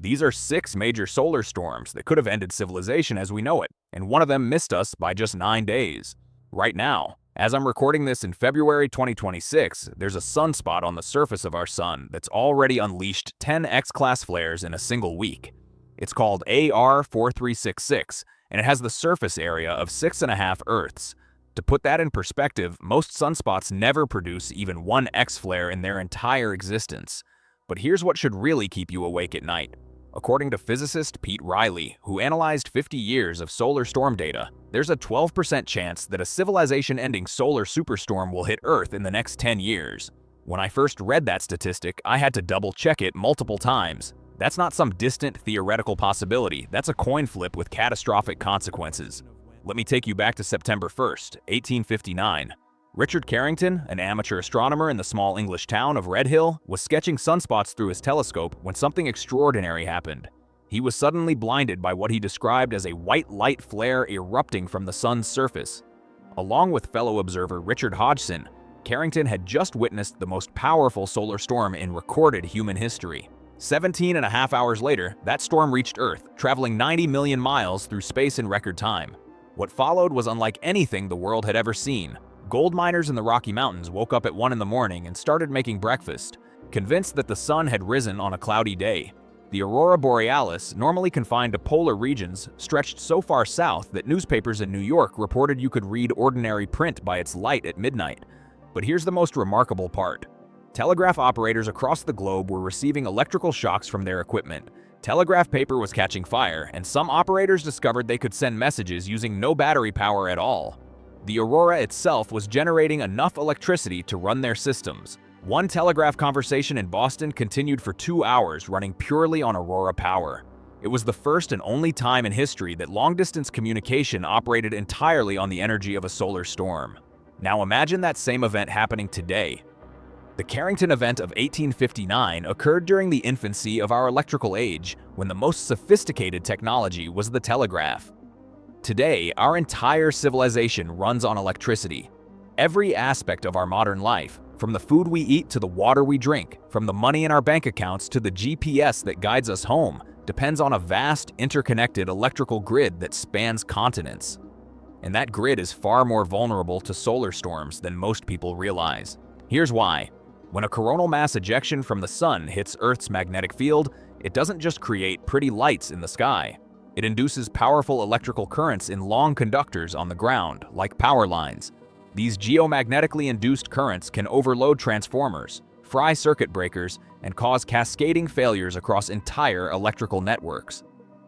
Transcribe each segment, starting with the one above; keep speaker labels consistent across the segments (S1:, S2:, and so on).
S1: These are 6 major solar storms that could have ended civilization as we know it, and one of them missed us by just 9 days. Right now, as I'm recording this in February 2026, there's a sunspot on the surface of our sun that's already unleashed 10 X-class flares in a single week. It's called AR4366, and it has the surface area of 6.5 Earths. To put that in perspective, most sunspots never produce even one X-flare in their entire existence. But here's what should really keep you awake at night. According to physicist Pete Riley, who analyzed 50 years of solar storm data, there's a 12% chance that a civilization-ending solar superstorm will hit Earth in the next 10 years. When I first read that statistic, I had to double-check it multiple times. That's not some distant theoretical possibility, that's a coin flip with catastrophic consequences. Let me take you back to September 1st, 1859. Richard Carrington, an amateur astronomer in the small English town of Red Hill, was sketching sunspots through his telescope when something extraordinary happened. He was suddenly blinded by what he described as a white light flare erupting from the sun's surface. Along with fellow observer Richard Hodgson, Carrington had just witnessed the most powerful solar storm in recorded human history. 17.5 hours later, that storm reached Earth, traveling 90 million miles through space in record time. What followed was unlike anything the world had ever seen. Gold miners in the Rocky Mountains woke up at 1 in the morning and started making breakfast, convinced that the sun had risen on a cloudy day. The aurora borealis, normally confined to polar regions, stretched so far south that newspapers in New York reported you could read ordinary print by its light at midnight. But here's the most remarkable part. Telegraph operators across the globe were receiving electrical shocks from their equipment. Telegraph paper was catching fire, and some operators discovered they could send messages using no battery power at all. The aurora itself was generating enough electricity to run their systems. One telegraph conversation in Boston continued for 2 hours, running purely on aurora power. It was the first and only time in history that long-distance communication operated entirely on the energy of a solar storm. Now imagine that same event happening today. The Carrington Event of 1859 occurred during the infancy of our electrical age, when the most sophisticated technology was the telegraph. Today, our entire civilization runs on electricity. Every aspect of our modern life, from the food we eat to the water we drink, from the money in our bank accounts to the GPS that guides us home, depends on a vast, interconnected electrical grid that spans continents. And that grid is far more vulnerable to solar storms than most people realize. Here's why. When a coronal mass ejection from the sun hits Earth's magnetic field, it doesn't just create pretty lights in the sky. It induces powerful electrical currents in long conductors on the ground, like power lines. These geomagnetically induced currents can overload transformers, fry circuit breakers, and cause cascading failures across entire electrical networks.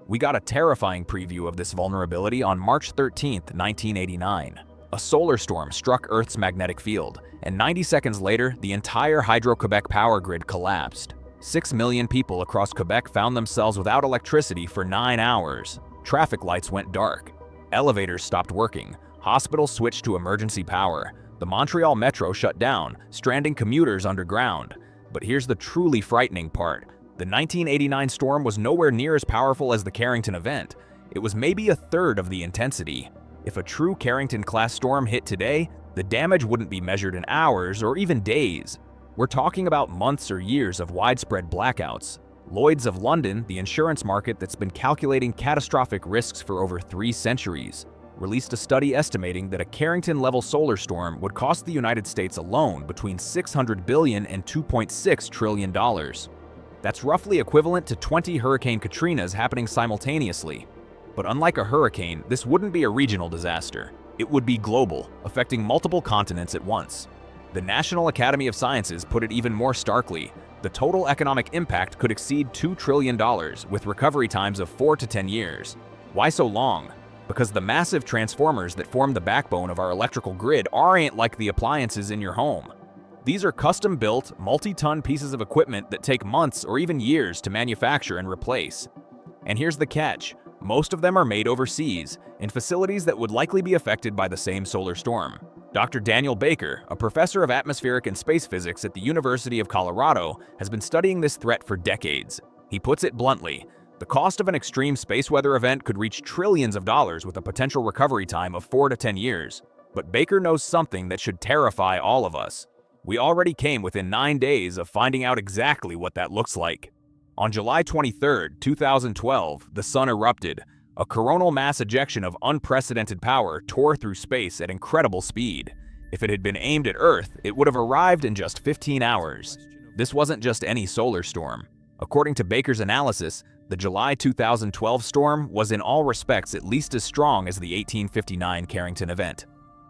S1: We got a terrifying preview of this vulnerability on March 13, 1989. A solar storm struck Earth's magnetic field, and 90 seconds later, the entire Hydro-Quebec power grid collapsed. 6 million people across Quebec found themselves without electricity for 9 hours. Traffic lights went dark. Elevators stopped working. Hospitals switched to emergency power. The Montreal Metro shut down, stranding commuters underground. But here's the truly frightening part. The 1989 storm was nowhere near as powerful as the Carrington Event. It was maybe a third of the intensity. If a true Carrington-class storm hit today, the damage wouldn't be measured in hours or even days. We're talking about months or years of widespread blackouts. Lloyd's of London, the insurance market that's been calculating catastrophic risks for over 3 centuries, released a study estimating that a Carrington-level solar storm would cost the United States alone between $600 billion and $2.6 trillion. That's roughly equivalent to 20 Hurricane Katrinas happening simultaneously. But unlike a hurricane, this wouldn't be a regional disaster. It would be global, affecting multiple continents at once. The National Academy of Sciences put it even more starkly. The total economic impact could exceed $2 trillion, with recovery times of 4 to 10 years. Why so long? Because the massive transformers that form the backbone of our electrical grid aren't like the appliances in your home. These are custom-built, multi-ton pieces of equipment that take months or even years to manufacture and replace. And here's the catch. Most of them are made overseas, in facilities that would likely be affected by the same solar storm. Dr. Daniel Baker, a professor of atmospheric and space physics at the University of Colorado, has been studying this threat for decades. He puts it bluntly, the cost of an extreme space weather event could reach trillions of dollars with a potential recovery time of 4 to 10 years. But Baker knows something that should terrify all of us. We already came within 9 days of finding out exactly what that looks like. On July 23, 2012, the sun erupted. A coronal mass ejection of unprecedented power tore through space at incredible speed. If it had been aimed at Earth, it would have arrived in just 15 hours. This wasn't just any solar storm. According to Baker's analysis, the July 2012 storm was in all respects at least as strong as the 1859 Carrington Event.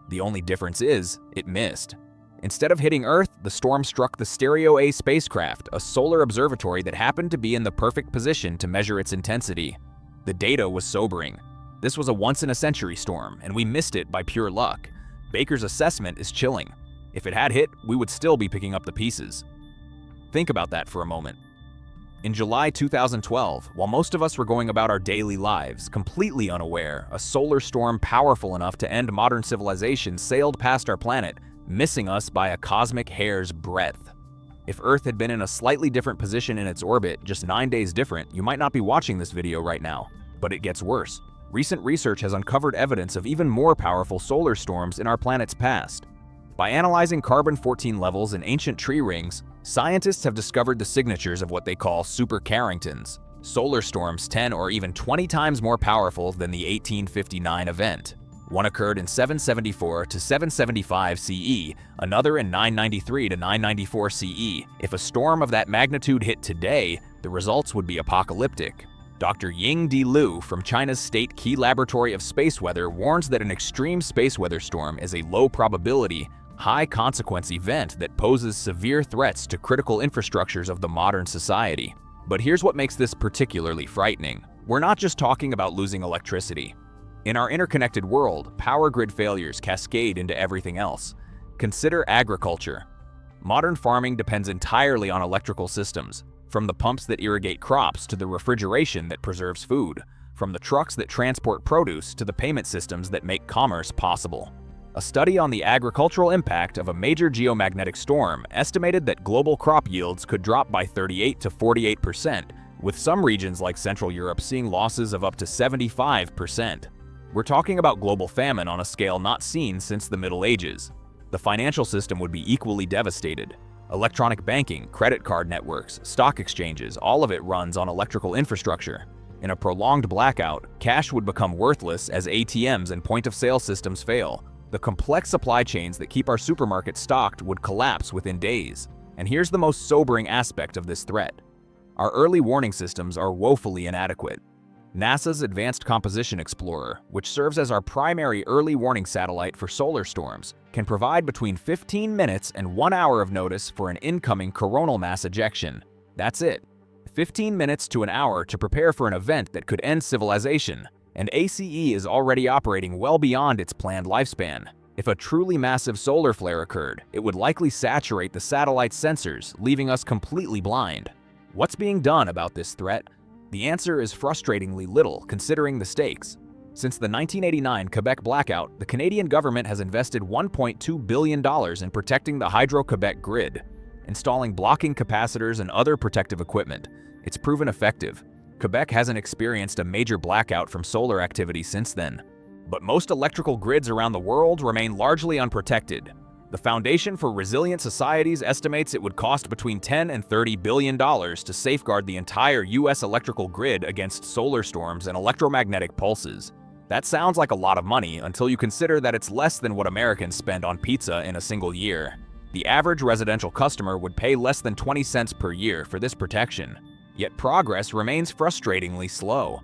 S1: The only difference is, it missed. Instead of hitting Earth, the storm struck the Stereo A spacecraft, a solar observatory that happened to be in the perfect position to measure its intensity. The data was sobering. This was a once-in-a-century storm, and we missed it by pure luck. Baker's assessment is chilling. If it had hit, we would still be picking up the pieces. Think about that for a moment. In July 2012, while most of us were going about our daily lives, completely unaware, a solar storm powerful enough to end modern civilization sailed past our planet, missing us by a cosmic hair's breadth. If Earth had been in a slightly different position in its orbit, just 9 days different, you might not be watching this video right now. But it gets worse. Recent research has uncovered evidence of even more powerful solar storms in our planet's past. By analyzing carbon-14 levels in ancient tree rings, scientists have discovered the signatures of what they call super Carringtons, solar storms 10 or even 20 times more powerful than the 1859 event. One occurred in 774 to 775 CE, another in 993 to 994 CE. If a storm of that magnitude hit today, the results would be apocalyptic. Dr. Ying D. Liu from China's State Key Laboratory of Space Weather warns that an extreme space weather storm is a low-probability, high-consequence event that poses severe threats to critical infrastructures of the modern society. But here's what makes this particularly frightening. We're not just talking about losing electricity. In our interconnected world, power grid failures cascade into everything else. Consider agriculture. Modern farming depends entirely on electrical systems, from the pumps that irrigate crops to the refrigeration that preserves food, from the trucks that transport produce to the payment systems that make commerce possible. A study on the agricultural impact of a major geomagnetic storm estimated that global crop yields could drop by 38 to 48%, with some regions like Central Europe seeing losses of up to 75%. We're talking about global famine on a scale not seen since the Middle Ages. The financial system would be equally devastated. Electronic banking, credit card networks, stock exchanges, all of it runs on electrical infrastructure. In a prolonged blackout, cash would become worthless as ATMs and point-of-sale systems fail. The complex supply chains that keep our supermarkets stocked would collapse within days. And here's the most sobering aspect of this threat. Our early warning systems are woefully inadequate. NASA's Advanced Composition Explorer, which serves as our primary early warning satellite for solar storms, can provide between 15 minutes and 1 hour of notice for an incoming coronal mass ejection. That's it. 15 minutes to an hour to prepare for an event that could end civilization, and ACE is already operating well beyond its planned lifespan. If a truly massive solar flare occurred, it would likely saturate the satellite's sensors, leaving us completely blind. What's being done about this threat? The answer is frustratingly little, considering the stakes. Since the 1989 Quebec blackout, the Canadian government has invested $1.2 billion in protecting the Hydro-Quebec grid, installing blocking capacitors and other protective equipment. It's proven effective. Quebec hasn't experienced a major blackout from solar activity since then. But most electrical grids around the world remain largely unprotected. The Foundation for Resilient Societies estimates it would cost between $10 and $30 billion to safeguard the entire U.S. electrical grid against solar storms and electromagnetic pulses. That sounds like a lot of money until you consider that it's less than what Americans spend on pizza in a single year. The average residential customer would pay less than 20 cents per year for this protection. Yet progress remains frustratingly slow.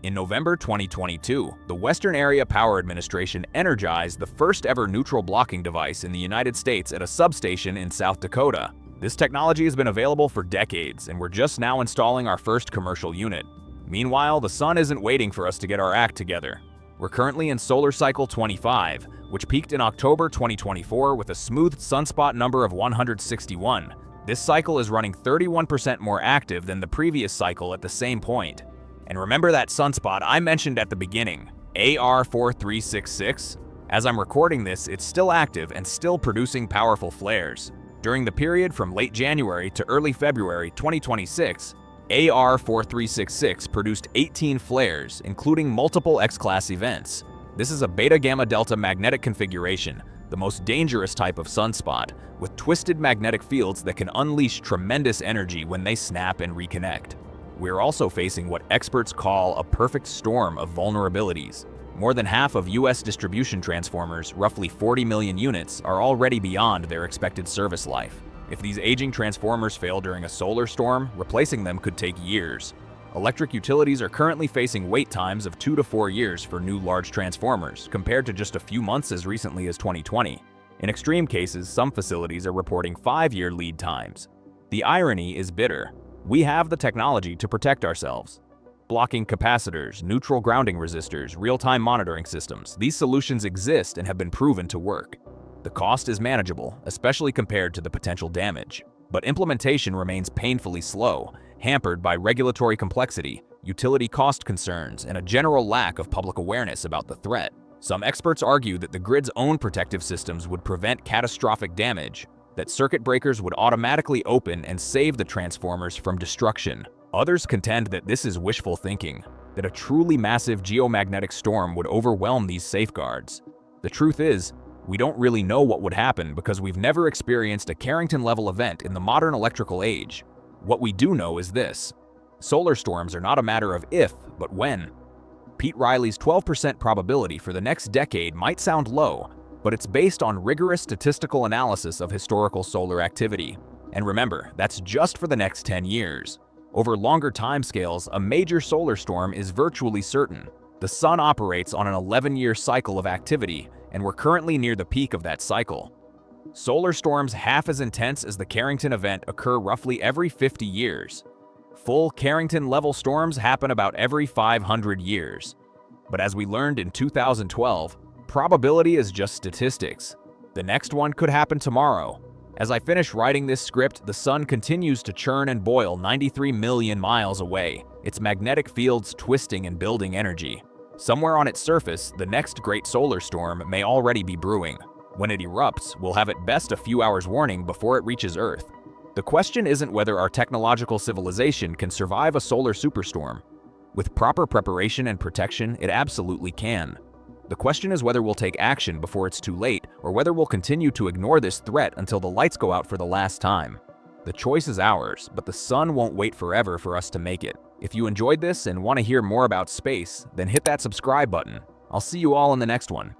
S1: In November 2022, the Western Area Power Administration energized the first ever neutral blocking device in the United States at a substation in South Dakota. This technology has been available for decades, and we're just now installing our first commercial unit. Meanwhile, the sun isn't waiting for us to get our act together. We're currently in solar cycle 25, which peaked in October 2024 with a smooth sunspot number of 161. This cycle is running 31% more active than the previous cycle at the same point. And remember that sunspot I mentioned at the beginning, AR4366? As I'm recording this, it's still active and still producing powerful flares. During the period from late January to early February 2026, AR4366 produced 18 flares, including multiple X-class events. This is a beta-gamma-delta magnetic configuration, the most dangerous type of sunspot, with twisted magnetic fields that can unleash tremendous energy when they snap and reconnect. We're also facing what experts call a perfect storm of vulnerabilities. More than half of US distribution transformers, roughly 40 million units, are already beyond their expected service life. If these aging transformers fail during a solar storm, replacing them could take years. Electric utilities are currently facing wait times of 2 to 4 years for new large transformers, compared to just a few months as recently as 2020. In extreme cases, some facilities are reporting 5-year lead times. The irony is bitter. We have the technology to protect ourselves. Blocking capacitors, neutral grounding resistors, real-time monitoring systems, these solutions exist and have been proven to work. The cost is manageable, especially compared to the potential damage. But implementation remains painfully slow, hampered by regulatory complexity, utility cost concerns, and a general lack of public awareness about the threat. Some experts argue that the grid's own protective systems would prevent catastrophic damage, that circuit breakers would automatically open and save the transformers from destruction. Others contend that this is wishful thinking, that a truly massive geomagnetic storm would overwhelm these safeguards. The truth is, we don't really know what would happen because we've never experienced a Carrington-level event in the modern electrical age. What we do know is this: solar storms are not a matter of if, but when. Pete Riley's 12% probability for the next decade might sound low, but it's based on rigorous statistical analysis of historical solar activity. And remember, that's just for the next 10 years. Over longer timescales, a major solar storm is virtually certain. The sun operates on an 11-year cycle of activity, and we're currently near the peak of that cycle. Solar storms half as intense as the Carrington event occur roughly every 50 years. Full Carrington-level storms happen about every 500 years. But as we learned in 2012, probability is just statistics. The next one could happen tomorrow. As I finish writing this script, the sun continues to churn and boil 93 million miles away, its magnetic fields twisting and building energy. Somewhere on its surface, the next great solar storm may already be brewing. When it erupts, we'll have at best a few hours warning before it reaches Earth. The question isn't whether our technological civilization can survive a solar superstorm. With proper preparation and protection, it absolutely can. The question is whether we'll take action before it's too late, or whether we'll continue to ignore this threat until the lights go out for the last time. The choice is ours, but the sun won't wait forever for us to make it. If you enjoyed this and want to hear more about space, then hit that subscribe button. I'll see you all in the next one.